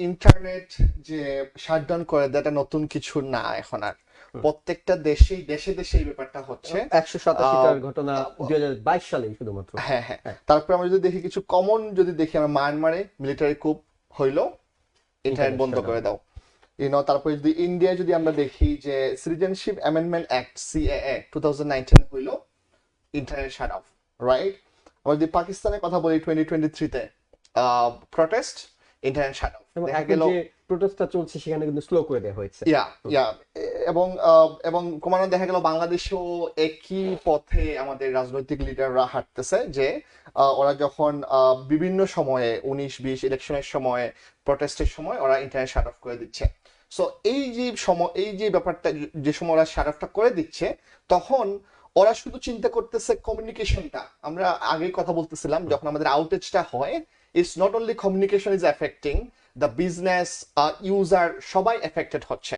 Internet যে shutdown করে দেওয়াটা নতুন কিছু না এখন আর। প্রত্যেকটা দেশে দেশে এই ব্যাপারটা হচ্ছে। 187টার ঘটনা 2022 সালেই শুধুমাত্র। হ্যাঁ হ্যাঁ। হ্যাঁ, তারপরে আমরা যদি দেখি কিছু কমন, যদি দেখি আমরা মায়ানমারে মিলিটারি কুপ হইলো, ইন্টারনেট ইন্টারনেট বন্ধ করে দাও। তারপরে যদি ইন্ডিয়ায় যদি আমরা দেখি যে সিটিজেনশিপ অ্যামেন্ডমেন্ট অ্যাক্ট সিএএ 2019 হইলো, ইন্টারনেট শাট অফ, রাইট? আমরা যদি পাকিস্তানের কথা বলি 2023-তে প্রটেস্ট, ইন্টারনেট শাট অফ, এবং দেখা এখন গেল। যে প্রোটেস্টটা চলছে সেখানে কিন্তু স্লো করে দেওয়া হয়েছে। ইয়া ইয়া এবং এবং ক্রমান্বয়ে দেখা গেল বাংলাদেশেও একই পথে আমাদের রাজনৈতিক লিডাররা হাঁটতেছে, যে ওরা যখন বিভিন্ন সময়ে 19-20 ইলেকশনের সময়, প্রটেস্টের সময় ওরা ইন্টারনেট শাট অফ করে দিচ্ছে। সো এই যে ব্যাপারটা, যে সময় ওরা শাট অফটা করে দিচ্ছে, তখন ওরা শুধু চিন্তা করতেছে কমিউনিকেশনটা। আমরা আগেই কথা বলতেছিলাম, যখন আমাদের আউটেজটা হয়, it's not only communication is affecting the business, user সবাই এফেক্টেড হচ্ছে।